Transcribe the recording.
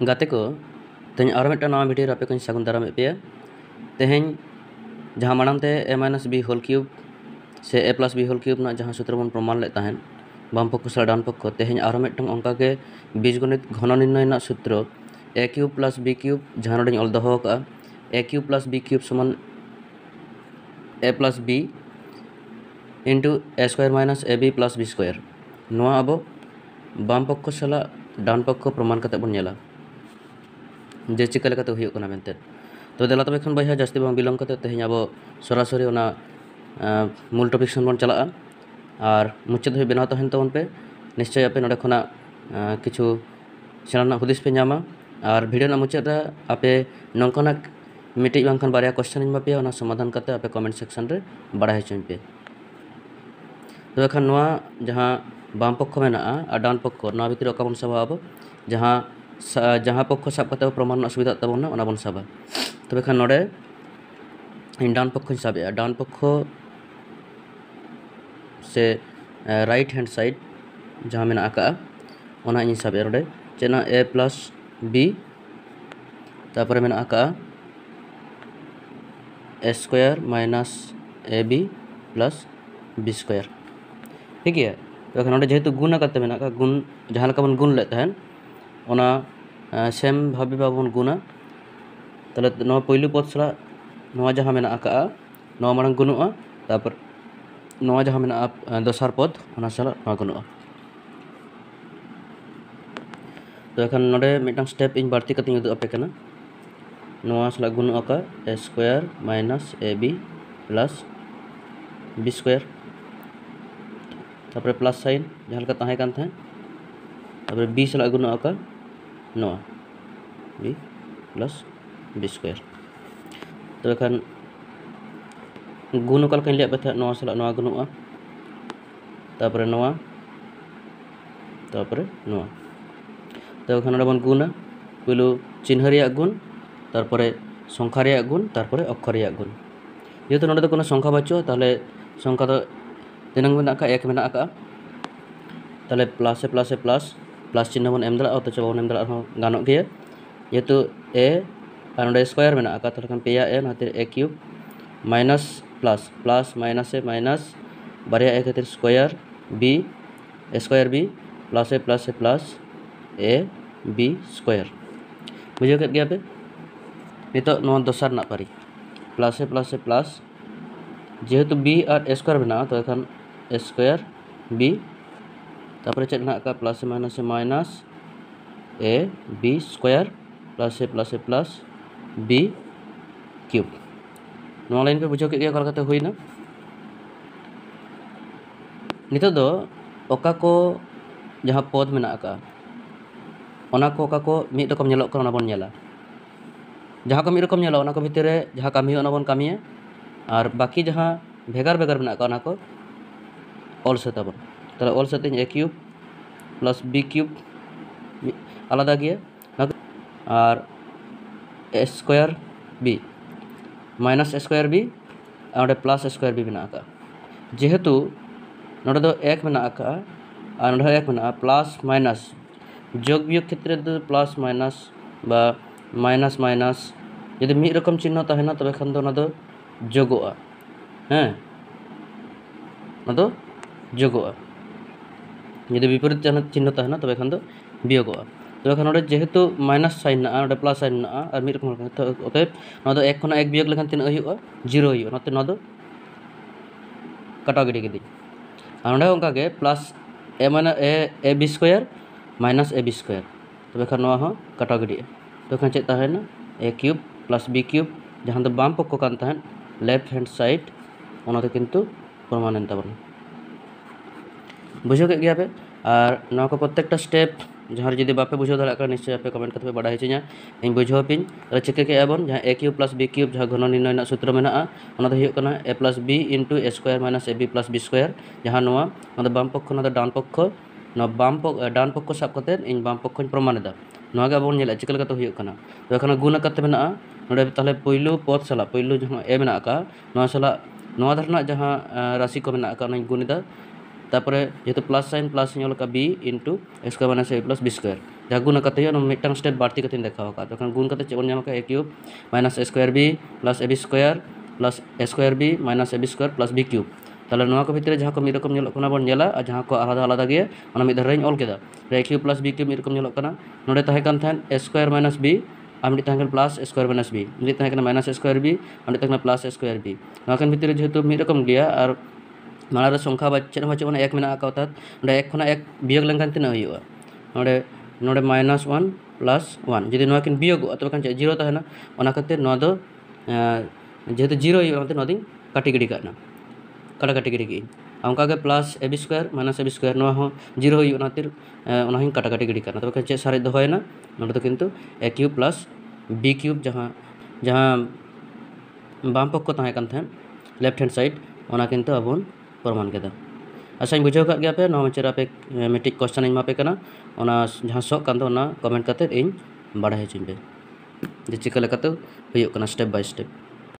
गाते को तेज और मिट्टा नवा वीडियो आपे को सागुन दाराम पे तेहें जहाँ मांगते ए माइनस बी होल क्यूब से ए प्लस बी होल क्यूब ना जहाँ सूत्र बन प्रमाण ले तहन बाम पक्ष साला डान पक्ष तेहें और मिट्टन अंका के बीजगणित घन निर्णय ना सूत्र a cube plus b cube जहाँ नोडिन ऑल दहो का a cube plus b cube समान a plus b into a square minus a b plus b square नवा अब बाम पक्ष साला डान पक्ष प्रमाण करते बन नेला जे चिका लेकाते हुई कना मेनते तो देला तबे खन बया जास्ती बांग बिलम करते तेहें अब सरासरी ओना मूल टॉपिक सन बन चला और मुचाद हुई बनाव तहन तबन पे निश्चय आपे नोडे खना किछु सेना हुदिस पे नामा और वीडियो ना मुचाद आपे नंकना मिटिज बांखान बारिया क्वेश्चन इन मापिया ओना समाधान करते आपे कमेंट सेक्शन रे बाड़ा हचन पे तो एखन नोआ जहां बाम पक्ष मेना और डान पक्ष ना भितर ओका बन साबा अब जहाँ पक्ष साब करते प्रमाण असुविधा तबना ओना बन साबा तबे खान नोडे डान पक्ष साबे डान पक्ष से राइट हैंड साइड जहाँ मेना आका ओना इन साबे नोडे चेना ए प्लस बी तापर मेना आका a square minus a b plus b square ठीक है। तो नोडे जेहेतु गुण करते मेना का गुण जहाँ लका बन गुण ले तहन ओना सेम भाबी बाबन गुना तले नवा पहिलू पद सला नवा जहाँ मेना आका नवा मारंग गुनुआ तापर नवा जहाँ मेना दोसार पद ओना सला नवा गुनुआ तो एखन नोडे मिटन स्टेप इन बाड़ती कते उदु आपे कना नवा सला गुनुआ का a square minus a b plus b square तापर प्लस साइन जहाँ लका ताहे कान थाहे तापर बी सला गुनुआ का नवा बी प्लस बी स्क्वायर तो एखन गुण कल लिया पे नवा सला नवा गुनुआ तापर नवा तापर नवा तो एखन बन गुणा पहलू चिन्ह रिया गुण तारपरे संख्या रिया गुण तारपरे अक्षर रिया गुण जेहेतु नोडे कोनो संख्या बाचो ताहले संख्या तो तिनांग मेना का एक मेना का ताहले प्लस प्लस चिन्ह बन एम दाड़ा तो चाबा एम दाड़ा गानो गया जेहेतु ए और नोडे स्क्वायर मेना का ताहले पेया ए नातिर a cube minus plus minus a minus बारिया ए खातिर square b plus a b square बुझे के गया पे नितो नो दोसार ना पारी प्लस ए प्लस जेहेतु बी और ए स्क्वायर बना तो एखन ए स्क्वायर बी तापर चेक ना का plus a minus a b square plus a plus b cube नवा लाइन पे बुझो के गया कल हुई ना नितो दो ओका को जहाँ पद मेना का ओना को मिद रकम नेलो का बन नेला जहाँ को मिद रकम नेलो ओना को भितर रे जहाँ कामी ओना बन कामिया और बाकी जहाँ भेगार भेगार मेना का ओना को ऑल से तबन ताहले ऑल से a cube plus b cube आलादा गया और a square b minus square b और प्लस स्क्वायर बी मेना का जेहेतु नोडे दो एक मेना का और नोडे एक मेना प्लस माइनस जोग वियोग क्षेत्र दो प्लस माइनस बा माइनस माइनस यदि मिद रकम चिन्ह तहना तबे खान दो ना दो जोगोआ हैं ना दो जोगोआ यदि विपरीत चिन्ह तहना तबे खान दो वियोगोआ तबे खान नोडे जेहेतु माइनस साइन ना नोडे प्लस साइन ना और मिद रकम अतएव ना दो एक खना एक वियोग लेखान तीन हुआ जीरो हुआ नाते ना दो कटा गिडी गिदी और नोडे ओंका के plus a minus a b square minus a b square तबे खान नवा हो कटा गिडी तो खान चेक ताहेना a cube plus b cube जहाँ दो बाम पक्ष कान ताहेन लेफ्ट हैंड साइड ओनाते किंतु प्रमाण एन ताबना बुझो के गया पे और नवा को प्रत्येकटा स्टेप जहाँ जुदी बापे बुझो दाड़ा निश्चय आपे कमेंट करते बाड़ा हचिना इन बुझो पिन चिका के बन जहाँ a cube plus b cube जहाँ घन निर्णय सूत्र मेना a plus b into a square minus a b plus b square जहाँ नवा बाम पक्ष डान पक्ष बाम डान पक्ष साब करते इन बाम पक्ष प्रमाण अब चिका लेकाते हुई तो एखन गुण करते मेना नोडे ताहले पहिलू पद सला पहिलू जहाँ ए मेना का नवा सला नवा धरना जहाँ राशि को मेना का गुणिदा तापर जेहेतु प्लस साइन का बी इंटू स्क्वायर माइनस ए प्लस बी स्क्वायर जहाँ गुण कते हुआ मिट्टांग स्टेप बाड़ती कते देखाव का तो गुण कते चेक बन नाम a cube minus a square b plus a b square plus a square b minus a b square plus b cube ताहले नोआ को भितर जहाँ को मिद रकम नेलोग कना बन नेला और जहाँ को आलादा आलादा गया ओना मिद धारे ऑल केदा ए क्यूब प्लस बी क्यूब मिद रकम नेलोग कना नोडे ताहे कान थान ए स्क्वायर माइनस बी और मिट्टी तहन plus a square minus B मिट्टी तहन माइनस ए स्क्वायर बी और मिट्टी तहन प्लस ए स्क्वायर बी नोआ कान भितर जेहेतु मिद रकम गया और माना संख्या बा चेक बा चेक एक मेना का अर्थात नोडे एक खना एक बियोग लेनखान तिना हुआ नोडे नोडे माइनस 1 प्लस 1 जदि नोआ किन बियोग तबे खान चेक जीरो तहना ओना खातिर नोआ दो जेहेतु जीरो हुआ ओनाते नोआ दिन काटी गिडी काना काटा काटी गिडी की अंका के plus a b square minus a b square नोआ हो जीरो हुआ ओनातिर ओना हिन काटा काटी गिडी काना तबे खान चेक सारे दोहयना नोडे तो किंतु ए क्यूब प्लस बी क्यूब जहाँ जहाँ बाम पक्ष को तहे कान थान लेफ्ट हैंड साइड ओना किंतु अबन प्रमाण केदा आशा बुझाव का गया पे नोआ मचेरा पे मिट्टिक क्वेश्चन मापे कना ओना जहाँ शौक कान दो ओना कमेंट करते इन बाढ़ा हचुन पे जे चिका लेकाते हुयुग कना स्टेप बाय स्टेप।